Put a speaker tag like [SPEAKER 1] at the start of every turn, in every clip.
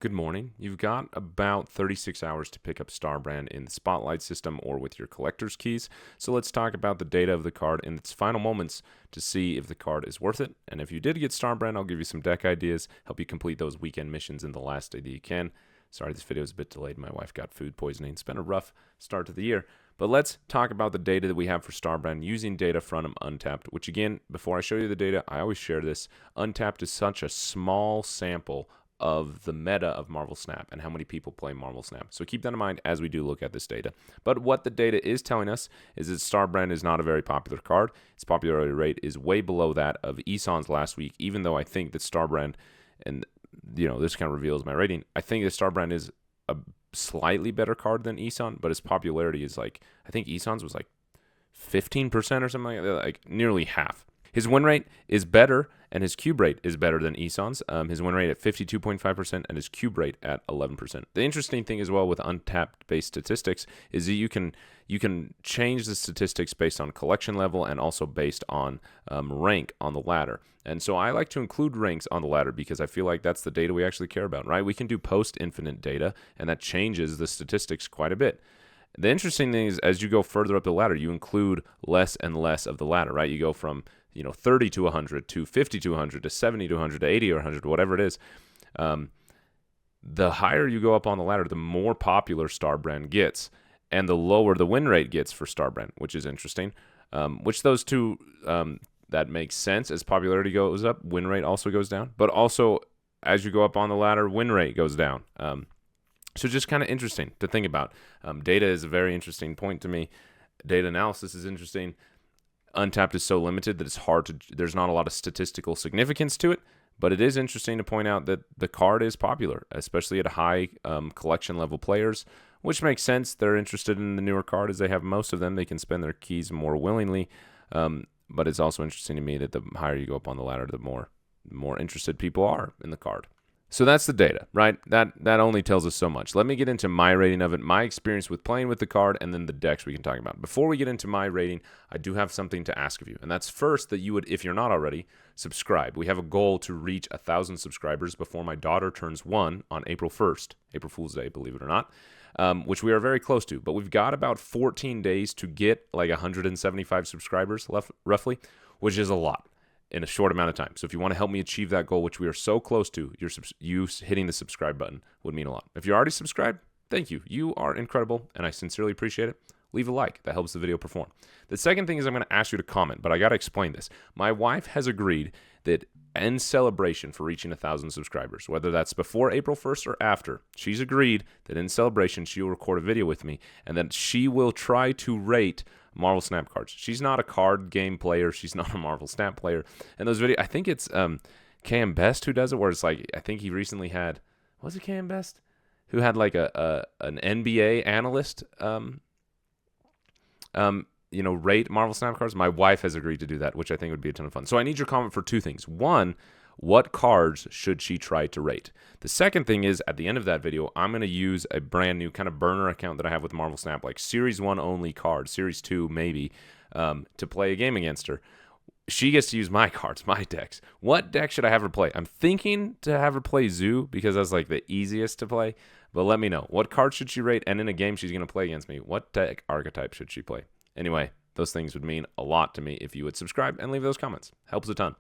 [SPEAKER 1] Good morning. You've got about 36 hours to pick up Starbrand in the Spotlight system or with your collector's keys. So let's talk about the data of the card in its final moments to see if the card is worth it. And if you did get Starbrand, I'll give you some deck ideas, help you complete those weekend missions in the last day that you can. Sorry, this video is a bit delayed. My wife got food poisoning. It's been a rough start to the year. But let's talk about the data that we have for Starbrand using data from Untapped, which again, before I show you the data, I always share this. Untapped is such a small sample of the meta of Marvel Snap and how many people play Marvel Snap. So keep that in mind as we do look at this data. But what the data is telling us is that Starbrand is not a very popular card. Its popularity rate is way below that of Eson's last week, even though I think that Starbrand, and this kind of reveals my rating, I think that Starbrand is a slightly better card than Eson, but is popularity is I think Eson's was 15% or something like that, like nearly half. His win rate is better, and his cube rate is better than Eson's. His win rate at 52.5% and his cube rate at 11%. The interesting thing as well with Untapped-based statistics is that you can change the statistics based on collection level and also based on rank on the ladder. And so I like to include ranks on the ladder because I feel like that's the data we actually care about, right? We can do post-infinite data, and that changes the statistics quite a bit. The interesting thing is as you go further up the ladder, you include less and less of the ladder, right? You go from 30 to 100 to 50 to 100 to 70 to 100 to 80 or 100, whatever it is. The higher you go up on the ladder, the more popular Starbrand gets, and the lower the win rate gets for Starbrand, which is interesting. Which those two, that makes sense. As popularity goes up, win rate also goes down. But also, as you go up on the ladder, win rate goes down. So just kind of interesting to think about. Data is a very interesting point to me. Data analysis is interesting. Untapped is so limited that it's hard to, there's not a lot of statistical significance to it, but it is interesting to point out that the card is popular, especially at high collection level players, which makes sense. They're interested in the newer card as they have most of them. They can spend their keys more willingly, but it's also interesting to me that the higher you go up on the ladder, the more interested people are in the card. So that's the data, right? That only tells us so much. Let me get into my rating of it, my experience with playing with the card, and then the decks we can talk about. Before we get into my rating, I do have something to ask of you, and that's first that you would, if you're not already, subscribe. We have a goal to reach 1,000 subscribers before my daughter turns 1 on April 1st, April Fool's Day, believe it or not, which we are very close to. But we've got about 14 days to get 175 subscribers roughly, which is a lot in a short amount of time. So if you want to help me achieve that goal, which we are so close to, you hitting the subscribe button would mean a lot. If you're already subscribed, thank you. You are incredible, and I sincerely appreciate it. Leave a like. That helps the video perform. The second thing is I'm going to ask you to comment, but I got to explain this. My wife has agreed that in celebration for reaching 1,000 subscribers, whether that's before April 1st or after, she's agreed that in celebration she will record a video with me and that she will try to rate Marvel Snap cards. She's not a card game player. She's not a Marvel Snap player. And those videos, I think it's Cam Best who does it, where it's I think he recently had, was it Cam Best? Who had an NBA analyst rate Marvel Snap cards. My wife has agreed to do that, which I think would be a ton of fun. So I need your comment for two things. One, what cards should she try to rate? The second thing is, at the end of that video, I'm going to use a brand new kind of burner account that I have with Marvel Snap, like Series 1 only cards, Series 2 maybe, to play a game against her. She gets to use my cards, my decks. What deck should I have her play? I'm thinking to have her play Zoo because that's the easiest to play. But let me know. What card should she rate? And in a game she's going to play against me, what deck archetype should she play? Anyway, those things would mean a lot to me if you would subscribe and leave those comments. Helps a ton.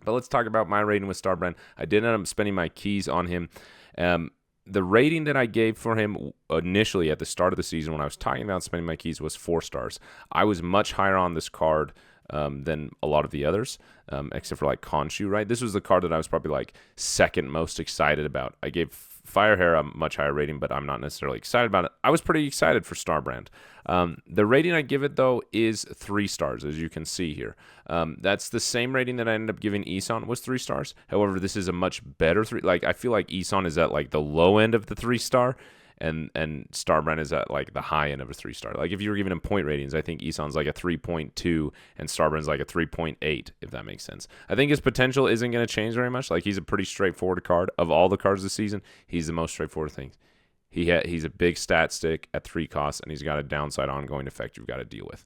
[SPEAKER 1] But let's talk about my rating with Starbrand. I did end up spending my keys on him. The rating that I gave for him initially at the start of the season when I was talking about spending my keys was 4 stars. I was much higher on this card than a lot of the others, except for Khonshu, right? This was the card that I was probably second most excited about. I gave Firehair a much higher rating, but I'm not necessarily excited about it. I was pretty excited for Starbrand. The rating I give it, though, is 3 stars, as you can see here. That's the same rating that I ended up giving Eson, was 3 stars. However, this is a much better 3. I feel like Eson is at the low end of the 3-star, and Starbrand is at the high end of a 3-star. If you were giving him point ratings, I think Eson's a 3.2 and Starbrand's a 3.8, if that makes sense. I think his potential isn't going to change very much. He's a pretty straightforward card. Of all the cards this season, he's the most straightforward thing. He's a big stat stick at 3 costs, and he's got a downside ongoing effect you've got to deal with.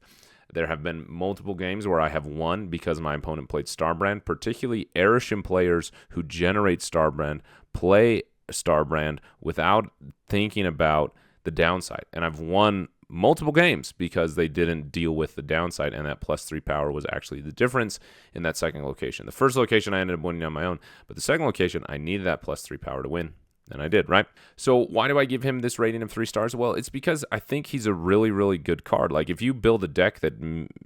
[SPEAKER 1] There have been multiple games where I have won because my opponent played Starbrand, particularly Arishem players who generate Starbrand play Starbrand without thinking about the downside. And I've won multiple games because they didn't deal with the downside, and that +3 power was actually the difference in that second location. The first location I ended up winning on my own, but the second location I needed that +3 power to win. And I did, right? So why do I give him this rating of 3 stars? Well, it's because I think he's a really, really good card. Like, if you build a deck that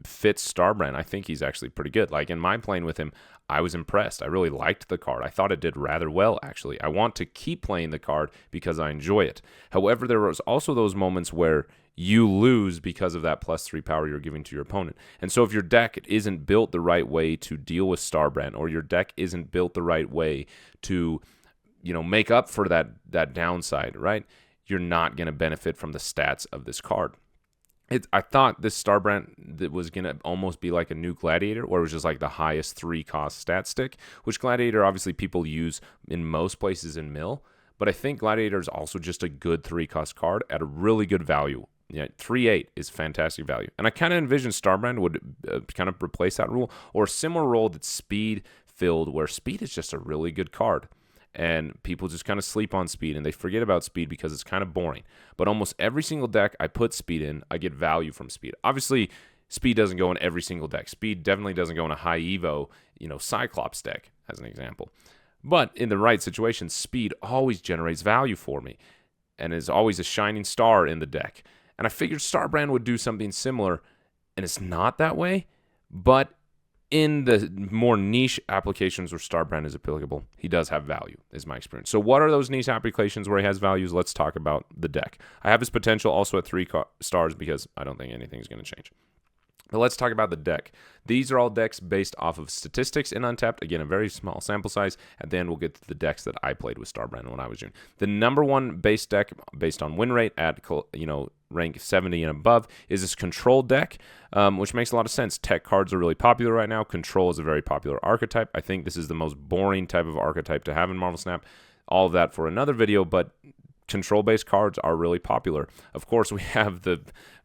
[SPEAKER 1] fits Starbrand, I think he's actually pretty good. Like, in my playing with him, I was impressed. I really liked the card. I thought it did rather well, actually. I want to keep playing the card because I enjoy it. However, there was also those moments where you lose because of that +3 power you're giving to your opponent. And so if your deck isn't built the right way to deal with Starbrand, or your deck isn't built the right way to make up for that downside, right? You're not going to benefit from the stats of this card. I thought this Starbrand that was going to almost be like a new Gladiator, where it was just like the highest 3-cost stat stick, which Gladiator obviously people use in most places in Mill, but I think Gladiator is also just a good 3-cost card at a really good value. Yeah, 3/8 is fantastic value. And I kind of envision Starbrand would kind of replace that rule, or a similar role that's speed-filled, where speed is just a really good card. And people just kind of sleep on speed, and they forget about speed because it's kind of boring. But almost every single deck I put speed in, I get value from speed. Obviously, speed doesn't go in every single deck. Speed definitely doesn't go in a high Evo, Cyclops deck, as an example. But in the right situation, speed always generates value for me, and is always a shining star in the deck. And I figured Starbrand would do something similar, and it's not that way, but in the more niche applications where Starbrand is applicable, he does have value, is my experience. So what are those niche applications where he has values? Let's talk about the deck. I have his potential also at 3 stars because I don't think anything's going to change. But let's talk about the deck. These are all decks based off of statistics in Untapped. Again, a very small sample size. At the end, we'll get to the decks that I played with Starbrand when I was junior. The number one base deck based on win rate at rank 70 and above is this control deck, which makes a lot of sense. Tech cards are really popular right now. Control is a very popular archetype. I think this is the most boring type of archetype to have in Marvel Snap. All of that for another video, but control-based cards are really popular. Of course, we have the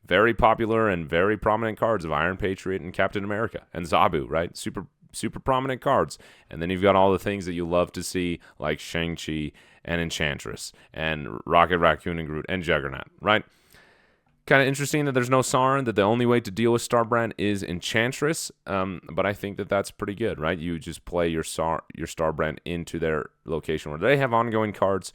[SPEAKER 1] very popular and very prominent cards of Iron Patriot and Captain America and Zabu, right? Super prominent cards. And then you've got all the things that you love to see, like Shang-Chi and Enchantress and Rocket Raccoon and Groot and Juggernaut, right? Kind of interesting that there's no Sauron, that the only way to deal with Starbrand is Enchantress, but I think that that's pretty good, right? You just play your Starbrand into their location where they have ongoing cards.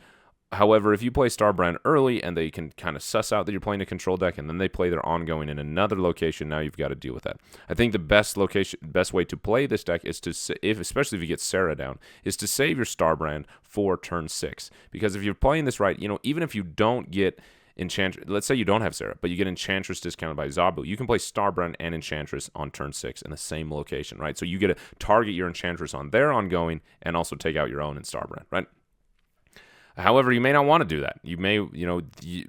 [SPEAKER 1] However, if you play Starbrand early and they can kind of suss out that you're playing a control deck, and then they play their ongoing in another location, now you've got to deal with that. I think the best way to play this deck is especially if you get Sarah down, is to save your Starbrand for turn 6. Because if you're playing this right, even if you don't get Enchantress, let's say you don't have Sarah, but you get Enchantress discounted by Zabu, you can play Starbrand and Enchantress on turn 6 in the same location, right? So you get to target your Enchantress on their ongoing and also take out your own in Starbrand, right? However, you may not want to do that. You may,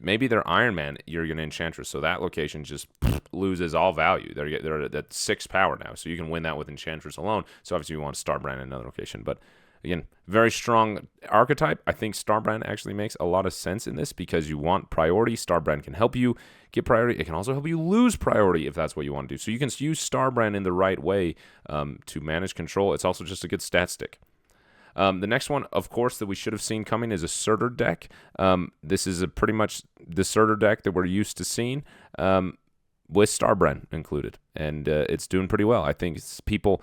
[SPEAKER 1] maybe they're Iron Man, you're going to Enchantress, so that location just loses all value. They're at 6 power now, so you can win that with Enchantress alone. So obviously you want to Starbrand in another location. But again, very strong archetype. I think Starbrand actually makes a lot of sense in this because you want priority. Starbrand can help you get priority. It can also help you lose priority if that's what you want to do. So you can use Starbrand in the right way to manage control. It's also just a good stat stick. The next one, of course, that we should have seen coming is a Surtur deck. This is pretty much the Surtur deck that we're used to seeing with Starbrand included, and it's doing pretty well. I think people,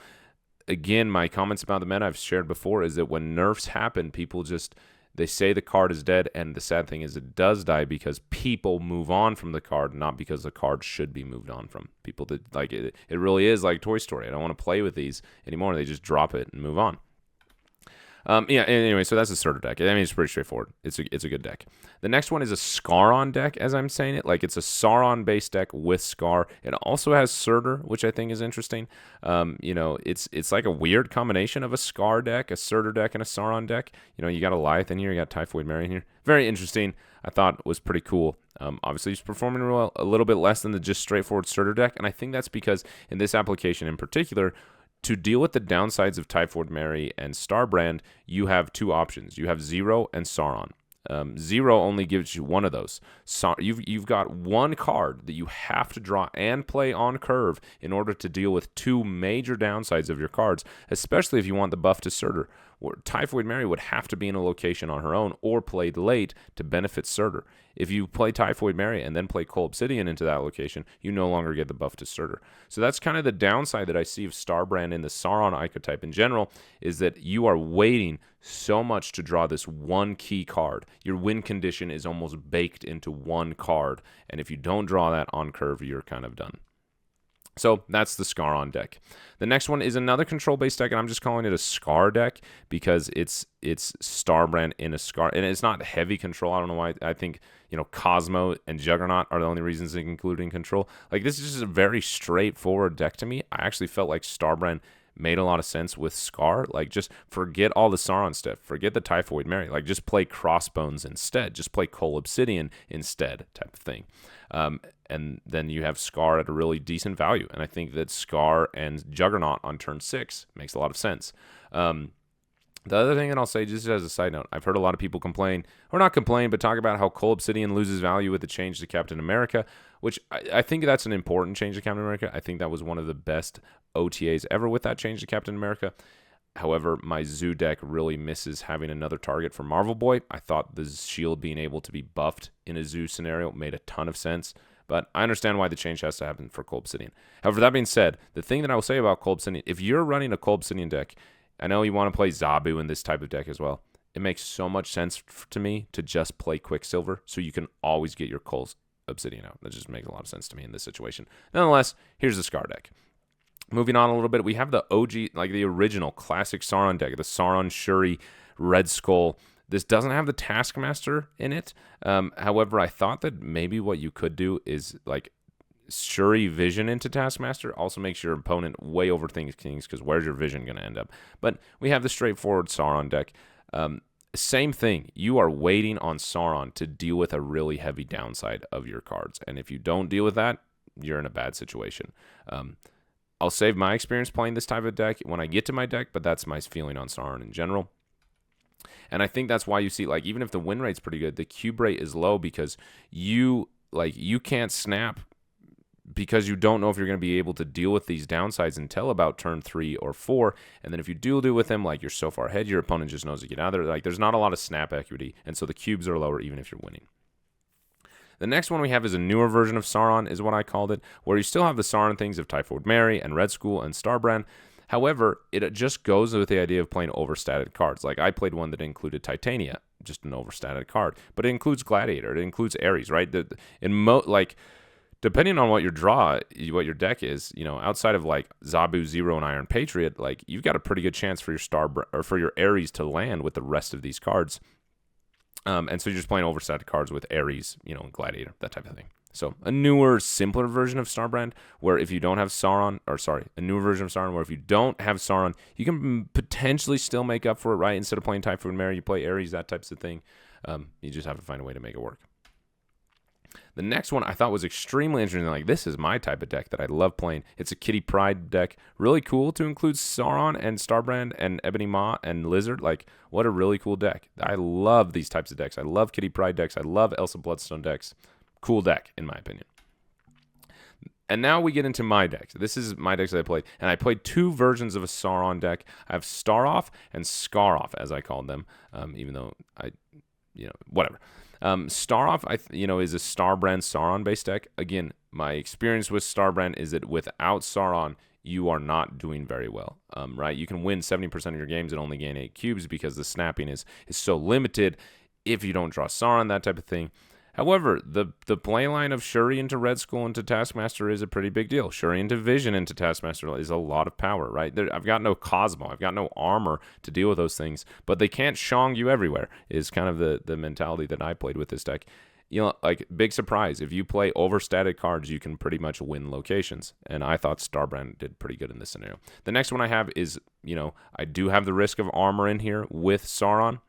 [SPEAKER 1] again, my comments about the meta I've shared before is that when nerfs happen, people they say the card is dead, and the sad thing is it does die because people move on from the card, not because the card should be moved on from. People that like it really is like Toy Story. I don't want to play with these anymore. They just drop it and move on. Anyway, so that's a Surtur deck. I mean, it's pretty straightforward. It's a good deck. The next one is a Scaron deck, as I'm saying it. Like, it's a Sauron-based deck with Scar. It also has Surtur, which I think is interesting. It's like a weird combination of a Scar deck, a Surtur deck, and a Sauron deck. You got Goliath in here. You got Typhoid Mary in here. Very interesting. I thought was pretty cool. Obviously, he's performing well, a little bit less than the just straightforward Surtur deck, and I think that's because in this application in particular, to deal with the downsides of Typhoid Mary and Starbrand, you have 2 options. You have Zero and Sauron. Zero only gives you one of those. You've got one card that you have to draw and play on curve in order to deal with 2 major downsides of your cards, especially if you want the buff to Surtur. where Typhoid Mary would have to be in a location on her own or played late to benefit Surtur. If you play Typhoid Mary and then play Cold Obsidian into that location, you no longer get the buff to Surtur. So that's kind of the downside that I see of Starbrand in the Sauron archetype in general, is that you are waiting so much to draw this one key card. Your win condition is almost baked into one card, and if you don't draw that on curve, you're kind of done. So that's the Scarron deck. The next one is another control-based deck, and I'm just calling it a Scar deck because it's Starbrand in a Scar, and it's not heavy control. I don't know why. I think, Cosmo and Juggernaut are the only reasons they include in control. Like, this is just a very straightforward deck to me. I actually felt like Starbrand made a lot of sense with Scar. Like, just forget all the Sauron stuff. Forget the Typhoid Mary. Like, just play Crossbones instead. Just play Cold Obsidian instead, type of thing. And then you have Scar at a really decent value. And I think that Scar and Juggernaut on turn 6 makes a lot of sense. The other thing that I'll say, just as a side note, I've heard a lot of people complain, or not complain, but talk about how Cold Obsidian loses value with the change to Captain America, which I think that's an important change to Captain America. I think that was one of the best OTAs ever with that change to Captain America. However, my Zoo deck really misses having another target for Marvel Boy. I thought the shield being able to be buffed in a Zoo scenario made a ton of sense, but I understand why the change has to happen for Cold Obsidian. However, that being said, the thing that I will say about Cold Obsidian, if you're running a Cold Obsidian deck, I know you want to play Zabu in this type of deck as well. It makes so much sense to me to just play Quicksilver so you can always get your Cold Obsidian out. That just makes a lot of sense to me in this situation. Nonetheless, here's the Scar deck. Moving on a little bit, we have the OG, like the original classic Sauron deck, the Sauron Shuri Red Skull. This doesn't have the Taskmaster in it. However, I thought that maybe what you could do is like Shuri Vision into Taskmaster. Also makes your opponent way overthink things because where's your Vision going to end up? But we have the straightforward Sauron deck. Same thing. You are waiting on Sauron to deal with a really heavy downside of your cards. And if you don't deal with that, you're in a bad situation. I'll save my experience playing this type of deck when I get to my deck, but that's my feeling on Sauron in general. And I think that's why you see, like, even if the win rate's pretty good, the cube rate is low because you can't snap because you don't know if you're going to be able to deal with these downsides until about turn 3 or 4. And then if you do deal with them, like, you're so far ahead, your opponent just knows to get out of there. Like, there's not a lot of snap equity, and so the cubes are lower even if you're winning. The next one we have is a newer version of Sauron, is what I called it, where you still have the Sauron things of Typhoid Mary and Red Skull and Starbrand. However, it just goes with the idea of playing overstated cards. Like, I played one that included Titania, just an overstated card, but it includes Gladiator, it includes Ares, right? Depending on what your what your deck is, outside of like Zabu, Zero, and Iron Patriot, like, you've got a pretty good chance for your Ares to land with the rest of these cards. And so you're just playing overstated cards with Ares, and Gladiator, that type of thing. So a newer, simpler version of Starbrand, where if you don't have a newer version of Sauron, where if you don't have Sauron, you can potentially still make up for it, right? Instead of playing Typhoid Mary, you play Ares, that types of thing. You just have to find a way to make it work. The next one I thought was extremely interesting. Like, this is my type of deck that I love playing. It's a Kitty Pryde deck. Really cool to include Sauron and Starbrand and Ebony Maw and Lizard. Like, what a really cool deck. I love these types of decks. I love Kitty Pryde decks. I love Elsa Bloodstone decks. Cool deck, in my opinion. And now we get into my decks. This is my decks that I played. And I played two versions of a Sauron deck. I have Staroff and Scaroff, as I called them, even though whatever. Staroff, is a Starbrand Sauron-based deck. Again, my experience with Starbrand is that without Sauron, you are not doing very well, right? You can win 70% of your games and only gain 8 cubes because the snapping is so limited if you don't draw Sauron, that type of thing. However, the play line of Shuri into Red Skull into Taskmaster is a pretty big deal. Shuri into Vision into Taskmaster is a lot of power, right? I've got no Cosmo. I've got no armor to deal with those things, but they can't Shang you everywhere is kind of the mentality that I played with this deck. Like, big surprise. If you play overstated cards, you can pretty much win locations, and I thought Starbrand did pretty good in this scenario. The next one I have is, I do have the risk of armor in here with Sauron.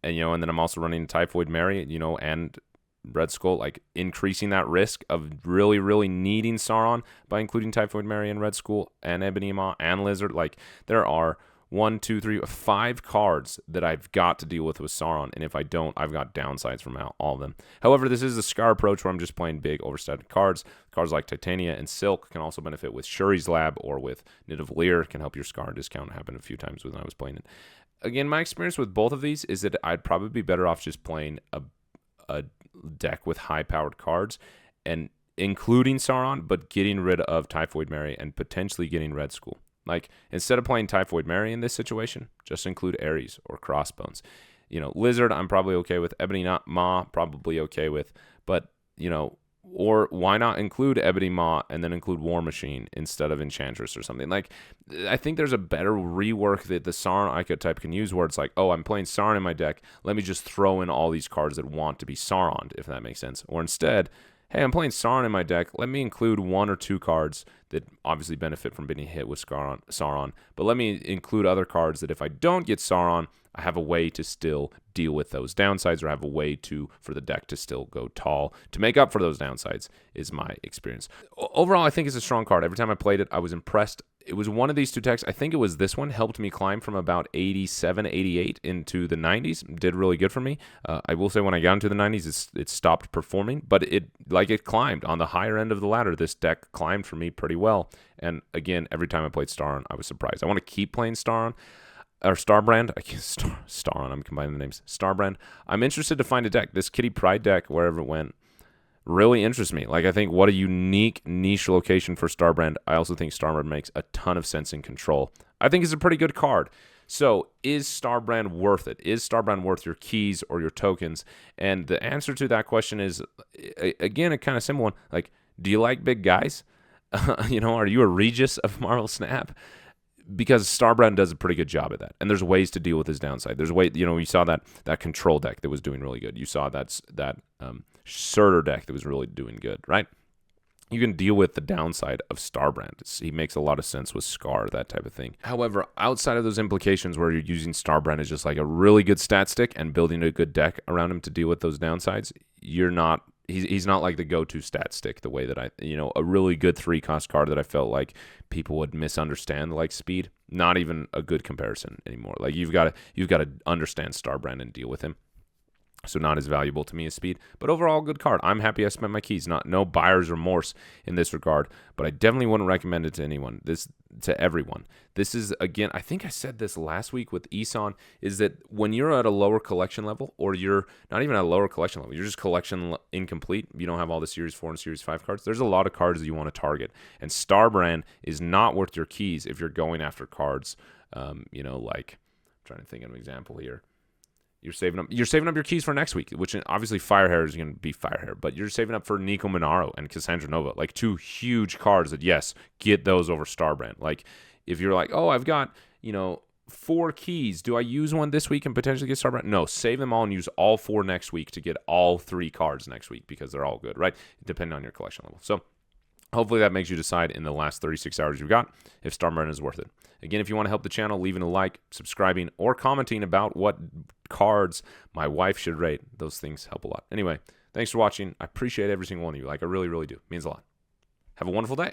[SPEAKER 1] And then I'm also running Typhoid Mary, and Red Skull, like, increasing that risk of really, really needing Sauron by including Typhoid Mary and Red Skull and Ebony Maw and Lizard. Like, there are 5 cards that I've got to deal with Sauron, and if I don't, I've got downsides from all of them. However, this is the Scar approach where I'm just playing big, overstated cards. Cards like Titania and Silk can also benefit with Shuri's Lab or with Nidavellir. Can help your Scar discount. Happened a few times when I was playing it. Again, my experience with both of these is that I'd probably be better off just playing a deck with high-powered cards and including Sauron, but getting rid of Typhoid Mary and potentially getting Red Skull. Like, instead of playing Typhoid Mary in this situation, just include Ares or Crossbones. Lizard, I'm probably okay with. Ebony Maw, probably okay with. But, or why not include Ebony Maw and then include War Machine instead of Enchantress or something? Like, I think there's a better rework that the Sauron archetype can use where it's like, oh, I'm playing Sauron in my deck. Let me just throw in all these cards that want to be Sauroned, if that makes sense. Or instead, hey, I'm playing Sauron in my deck. Let me include 1 or 2 cards that obviously benefit from being hit with Sauron. But let me include other cards that if I don't get Sauron, I have a way to still deal with those downsides, or I have a way for the deck to still go tall to make up for those downsides, is my experience. Overall, I think it's a strong card. Every time I played it, I was impressed. It was one of these 2 decks. I think it was this one helped me climb from about 87, 88 into the 90s. Did really good for me. I will say when I got into the 90s, it stopped performing, but it climbed on the higher end of the ladder. This deck climbed for me pretty well. And again, every time I played Staron, I was surprised. I want to keep playing Staron. Or Starbrand. I can't Staron. I'm combining the names. Starbrand. I'm interested to find a deck. This Kitty Pryde deck, wherever it went, really interests me. Like, I think what a unique niche location for Starbrand. I also think Starbrand makes a ton of sense in Control. I think it's a pretty good card. So is Starbrand worth it? Is Starbrand worth your keys or your tokens? And the answer to that question is, again, a kind of simple one. Like, do you like big guys? Are you a Regis of Marvel Snap? Because Starbrand does a pretty good job at that, and there's ways to deal with his downside. There's you saw that Control deck that was doing really good. You saw that Surtur deck that was really doing good, right? You can deal with the downside of Starbrand. He makes a lot of sense with Scar, that type of thing. However, outside of those implications where you're using Starbrand as just like a really good stat stick and building a good deck around him to deal with those downsides, he's not like the go-to stat stick the way that a really good 3-cost card that I felt like people would misunderstand, like Speed. Not even a good comparison anymore. Like, you've got to understand Starbrand and deal with him. So not as valuable to me as Speed, but overall good card. I'm happy I spent my keys. No buyer's remorse in this regard, but I definitely wouldn't recommend it to everyone. This is, again, I think I said this last week with Isan, is that when you're at a lower collection level, or you're not even at a lower collection level, you're just collection incomplete, you don't have all the Series 4 and Series 5 cards, there's a lot of cards that you want to target. And Starbrand is not worth your keys if you're going after cards, like, I'm trying to think of an example here. You're saving up your keys for next week, which obviously Firehair is going to be Firehair, but you're saving up for Nico Monaro and Cassandra Nova, like 2 huge cards that, yes, get those over Starbrand. Like, if you're like, oh, I've got, 4 keys. Do I use one this week and potentially get Starbrand? No, save them all and use all 4 next week to get all 3 cards next week because they're all good, right? Depending on your collection level. So hopefully that makes you decide in the last 36 hours you've got if Starbrand is worth it. Again, if you want to help the channel, leaving a like, subscribing, or commenting about what cards my wife should rate. Those things help a lot. Anyway, thanks for watching. I appreciate every single one of you. Like, I really, really do. It means a lot. Have a wonderful day.